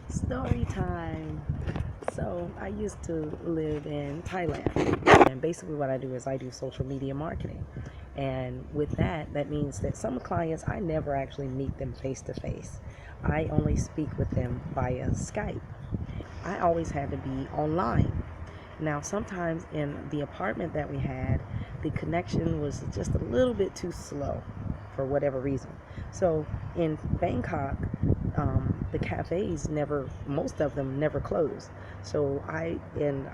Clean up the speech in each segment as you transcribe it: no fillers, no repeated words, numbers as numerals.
Story time. So I used to live in Thailand, and basically what I do is I do social media marketing. And with that, that means that some clients I never actually meet them face to face. I only speak with them via Skype. I always had to be online. Now, sometimes in the apartment that we had, the connection was just a little bit too slow for whatever reason. So in Bangkok, the cafes never, most of them never closed. So I and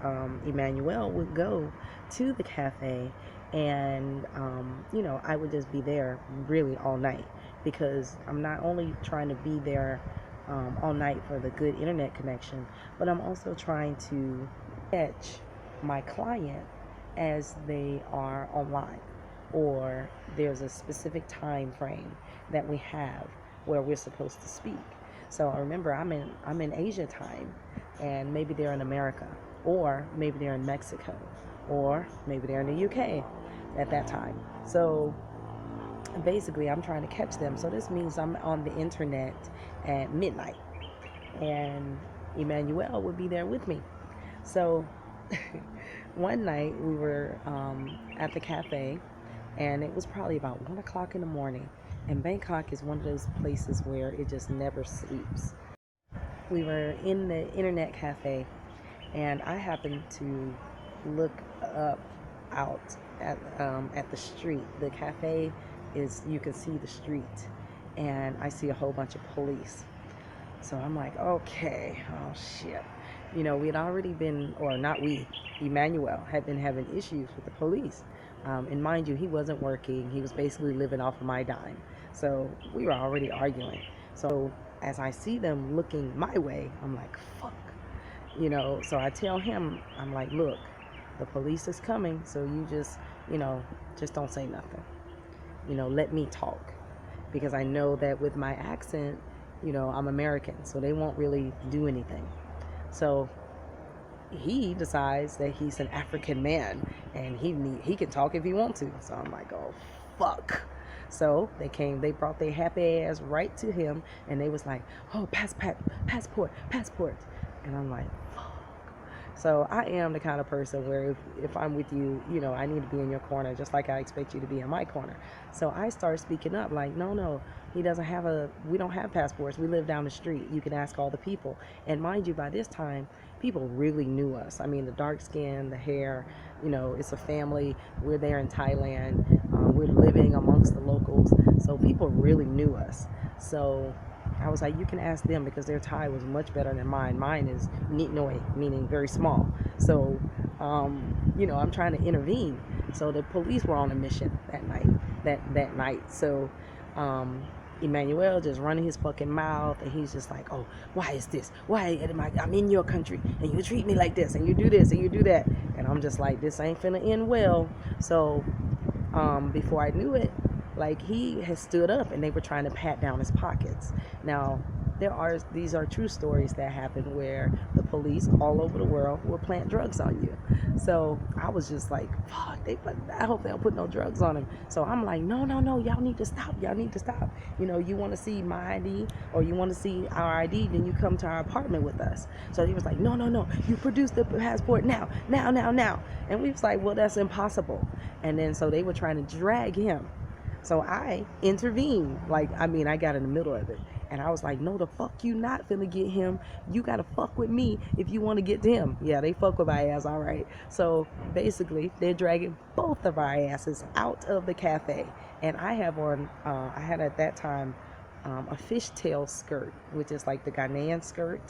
Emmanuel would go to the cafe, and I would just be there really all night because I'm not only trying to be there all night for the good internet connection, but I'm also trying to catch my client as they are online, or there's a specific time frame that we have where we're supposed to speak. So I remember I'm in Asia time, and maybe they're in America, or maybe they're in Mexico, or maybe they're in the UK at that time. So basically I'm trying to catch them. So this means I'm on the internet at midnight, and Emmanuel would be there with me. So one night we were at the cafe, and it was probably about 1 o'clock in the morning. And Bangkok is one of those places where it just never sleeps. We were in the internet cafe, and I happened to look up out at the street. The cafe is, you can see the street, and I see a whole bunch of police. So I'm like, okay, oh shit. We had already been, or not we, Emmanuel had been having issues with the police. And mind you, he wasn't working. He was basically living off of my dime. So we were already arguing. So as I see them looking my way, I'm like, fuck. So I tell him, I'm like, look, the police is coming. So you just don't say nothing. Let me talk. Because I know that with my accent, I'm American, so they won't really do anything. So he decides that he's an African man, and he can talk if he wants to. So I'm like, oh fuck. So they brought their happy ass right to him, and they was like, oh, passport. And I'm like, so I am the kind of person where if I'm with you, I need to be in your corner just like I expect you to be in my corner. So I start speaking up like, no, we don't have passports. We live down the street. You can ask all the people. And mind you, by this time, people really knew us. I mean, the dark skin, the hair, it's a family. We're there in Thailand. We're living amongst the locals. So people really knew us. So I was like, you can ask them because their Thai was much better than mine. Mine is Nitnoi, meaning very small. So, I'm trying to intervene. So the police were on a mission that night. So, Emmanuel just running his fucking mouth, and he's just like, oh, why is this? Why am I'm in your country, and you treat me like this, and you do this, and you do that. And I'm just like, this ain't finna end well. So, before I knew it, like, he has stood up, and they were trying to pat down his pockets. Now, these are true stories that happen where the police all over the world will plant drugs on you. So I was just like, fuck, I hope they don't put no drugs on him. So I'm like, no, y'all need to stop. You want to see my ID, or you want to see our ID, then you come to our apartment with us. So he was like, no, you produce the passport now. And we was like, well, that's impossible. And then so they were trying to drag him. So I intervened. I got in the middle of it. And I was like, no, the fuck you not finna get him. You gotta fuck with me if you want to get to him. Yeah, they fuck with my ass, all right. So basically, they're dragging both of our asses out of the cafe. And I had at that time a fishtail skirt, which is like the Ghanaian skirt.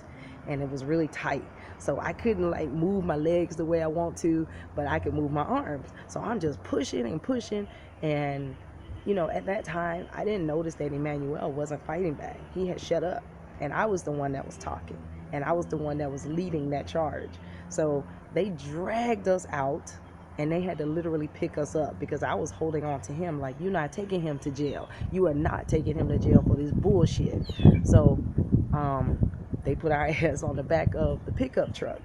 And it was really tight. So I couldn't move my legs the way I want to, but I could move my arms. So I'm just pushing. And at that time, I didn't notice that Emmanuel wasn't fighting back. He had shut up, and I was the one that was talking, and I was the one that was leading that charge. So they dragged us out, and they had to literally pick us up because I was holding on to him like, you're not taking him to jail. You are not taking him to jail for this bullshit. So they put our ass on the back of the pickup truck.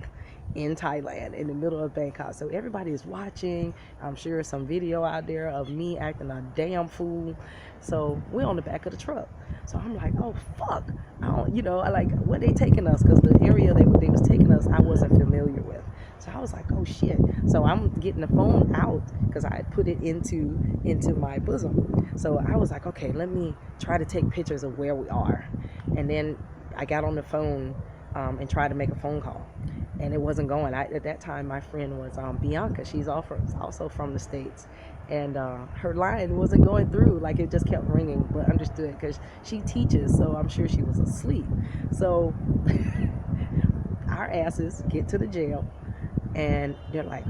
in Thailand, in the middle of Bangkok. So everybody is watching. I'm sure some video out there of me acting a damn fool. So we're on the back of the truck. So I'm like, oh fuck, I don't, I like, where they taking us? Because the area they was taking us, I wasn't familiar with. So I was like, oh shit. So I'm getting the phone out because I had put it into my bosom. So I was like, okay, let me try to take pictures of where we are. And then I got on the phone and tried to make a phone call. And it wasn't going. At that time, my friend was Bianca. She's also from the States. And her line wasn't going through. Like, it just kept ringing, but understood because she teaches, so I'm sure she was asleep. So our asses get to the jail, and they're like,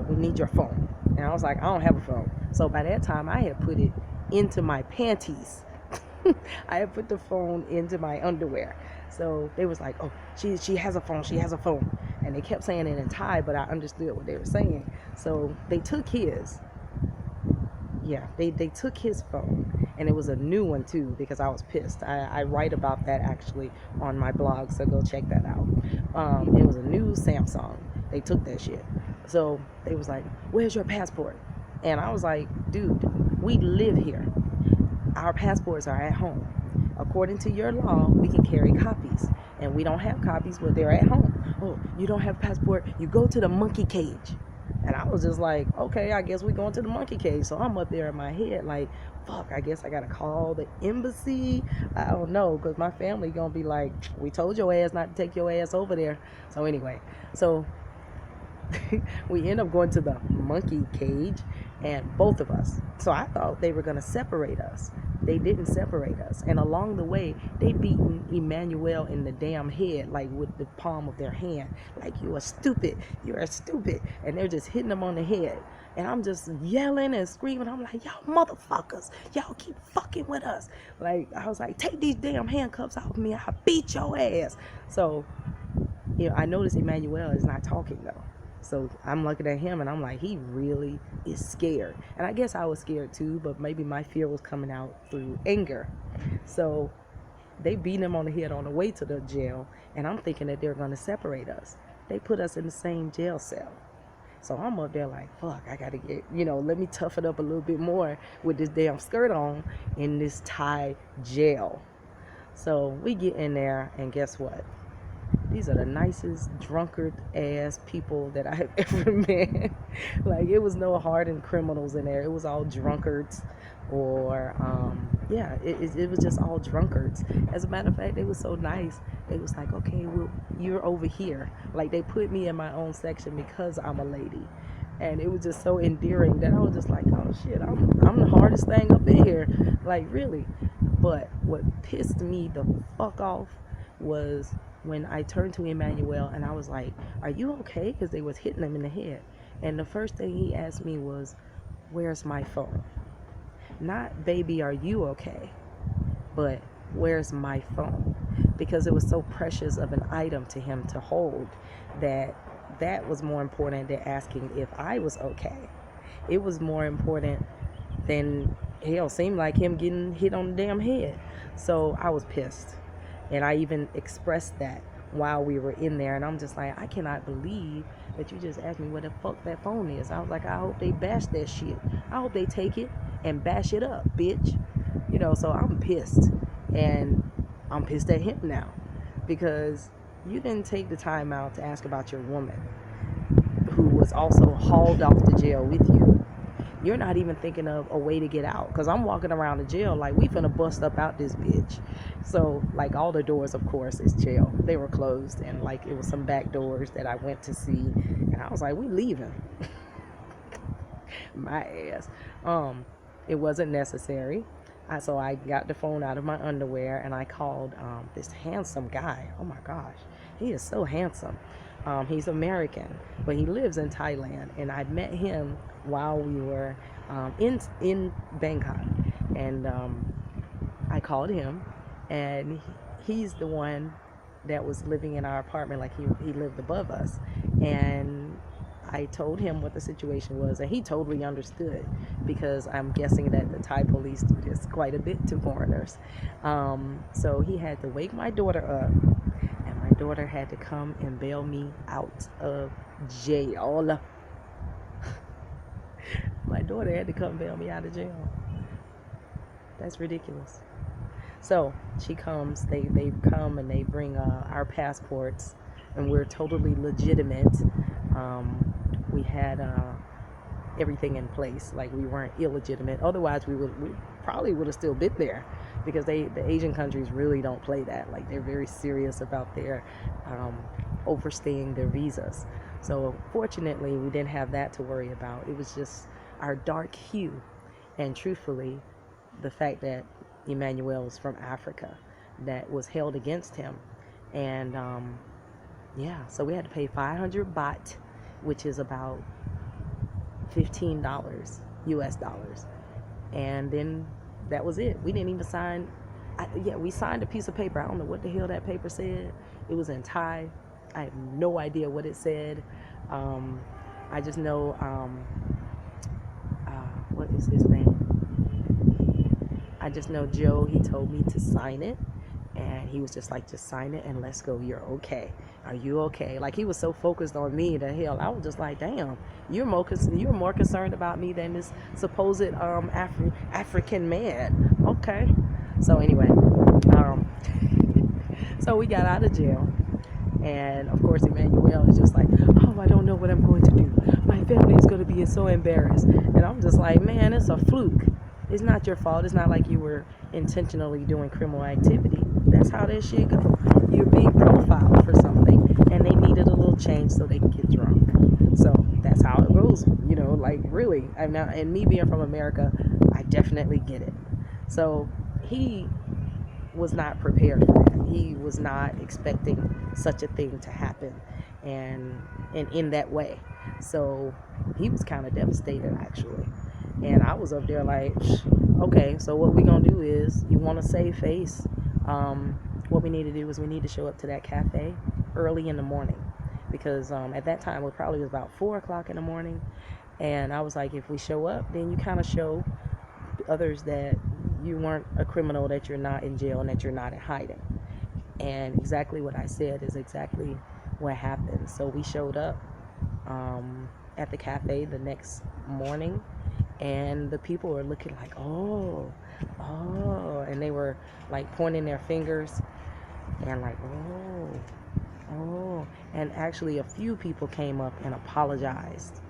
we need your phone. And I was like, I don't have a phone. So by that time, I had put it into my panties. I had put the phone into my underwear. So they was like, oh, she has a phone, she has a phone. And they kept saying it in Thai, but I understood what they were saying. So they took his. Yeah, they took his phone. And it was a new one too, because I was pissed. I write about that actually on my blog, so go check that out. It was a new Samsung. They took that shit. So they was like, where's your passport? And I was like, dude, we live here. Our passports are at home. According to your law, we can carry copies, and we don't have copies, but they're at home. Oh, you don't have a passport? You go to the monkey cage. And I was just like, okay, I guess we're going to the monkey cage. So I'm up there in my head like, fuck, I guess I gotta call the embassy. I don't know, because my family gonna be like, we told your ass not to take your ass over there. So anyway, so we end up going to the monkey cage, and both of us. So I thought they were gonna separate us. They didn't separate us. And along the way, they beaten Emmanuel in the damn head, like with the palm of their hand. Like, you are stupid. You are stupid. And they're just hitting him on the head. And I'm just yelling and screaming. I'm like, y'all motherfuckers. Y'all keep fucking with us. Like, I was like, take these damn handcuffs off me. I'll beat your ass. So, I noticed Emmanuel is not talking though. So I'm looking at him and I'm like, he really is scared. And I guess I was scared too, but maybe my fear was coming out through anger. So they beat him on the head on the way to the jail, and I'm thinking that they're going to separate us. They put us in the same jail cell. So I'm up there like, fuck, I got to get, let me tough it up a little bit more with this damn skirt on in this Thai jail. So we get in there, and guess what? These are the nicest drunkard ass people that I have ever met. Like, it was no hardened criminals in there. It was all drunkards, or it was just all drunkards. As a matter of fact, they was so nice. They was like, okay, well, you're over here. Like, they put me in my own section because I'm a lady. And it was just so endearing that I was just like, oh shit, I'm the hardest thing up in here. Like, really. But what pissed me the fuck off was when I turned to Emmanuel and I was like, are you okay? Because they was hitting him in the head. And the first thing he asked me was, where's my phone? Not, baby, are you okay? But, where's my phone? Because it was so precious of an item to him to hold that was more important than asking if I was okay. It was more important than, hell, seemed like him getting hit on the damn head. So I was pissed. And I even expressed that while we were in there. And I'm just like, I cannot believe that you just asked me what the fuck that phone is. I was like, I hope they bash that shit. I hope they take it and bash it up, bitch. So I'm pissed. And I'm pissed at him now. Because you didn't take the time out to ask about your woman, who was also hauled off to jail with you. You're not even thinking of a way to get out. Because I'm walking around the jail like, we finna bust up out this bitch. So, like, all the doors, of course, is jail. They were closed. And, like, it was some back doors that I went to see. And I was like, we leaving. My ass. It wasn't necessary. So I got the phone out of my underwear and I called this handsome guy. Oh, my gosh. He is so handsome. He's American, but he lives in Thailand. And I met him while we were in Bangkok, and I called him, and he's the one that was living in our apartment. Like, he lived above us, and I told him what the situation was, and he totally understood, because I'm guessing that the Thai police do this quite a bit to foreigners. So he had to wake my daughter up, and my daughter had to come and bail me out of jail. My daughter had to come bail me out of jail. That's ridiculous. So she comes, they come and they bring our passports, and we're totally legitimate. We had everything in place, like we weren't illegitimate. Otherwise, we probably would have still been there, because the Asian countries really don't play that. Like, they're very serious about their overstaying their visas. So fortunately, we didn't have that to worry about. It was just our dark hue, and truthfully, the fact that Emmanuel was from Africa that was held against him. And yeah, so we had to pay 500 baht, which is about $15 US dollars. And then that was it. We didn't even sign. We signed a piece of paper. I don't know what the hell that paper said. It was in Thai. I have no idea what it said. I just know, what is his name? I just know Joe, he told me to sign it, and he was just like, just sign it and let's go. You're okay. Are you okay? Like, he was so focused on me that hell, I was just like, damn, you're more concerned about me than this supposed African man. Okay. So anyway, so we got out of jail, and of course Emmanuel is just like, oh, I don't know what I'm going to do. My family is going to be so embarrassed. And I'm just like, man, it's a fluke. It's not your fault. It's not like you were intentionally doing criminal activity. That's how that shit go. You're being profiled for something, and they needed a little change so they can get drunk. So that's how it goes. You know, like, really. And me being from America, I definitely get it. So he was not prepared for that. He was not expecting such a thing to happen, and in that way. So he was kind of devastated, actually. And I was up there like, okay, so what we gonna do is, you want to save face. What we need to do is we need to show up to that cafe early in the morning, because at that time it probably was about 4 o'clock in the morning. And I was like, if we show up, then you kind of show others that you weren't a criminal, that you're not in jail, and that you're not in hiding. And exactly what I said is exactly what happened. So we showed up at the cafe the next morning, and the people were looking like, oh, and they were like pointing their fingers and like, oh. And actually a few people came up and apologized,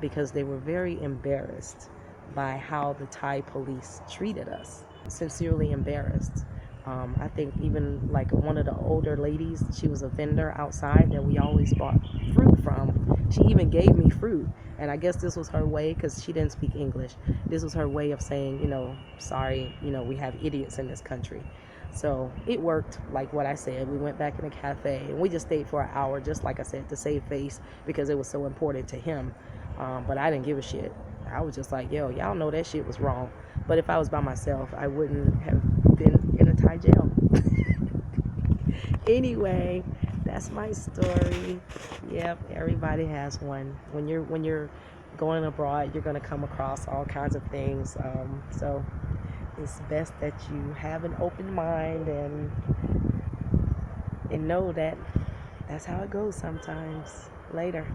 because they were very embarrassed by how the Thai police treated us. Sincerely embarrassed. I think even like one of the older ladies, she was a vendor outside that we always bought fruit from. She even gave me fruit. And I guess this was her way, because she didn't speak English. This was her way of saying, sorry, we have idiots in this country. So it worked, like what I said. We went back in the cafe, and we just stayed for an hour, just like I said, to save face, because it was so important to him. But I didn't give a shit. I was just like, yo, y'all know that shit was wrong. But if I was by myself, I wouldn't have been in a Thai jail. Anyway, that's my story. Yep, everybody has one. When you're going abroad, you're gonna come across all kinds of things. So it's best that you have an open mind and know that that's how it goes sometimes. Later.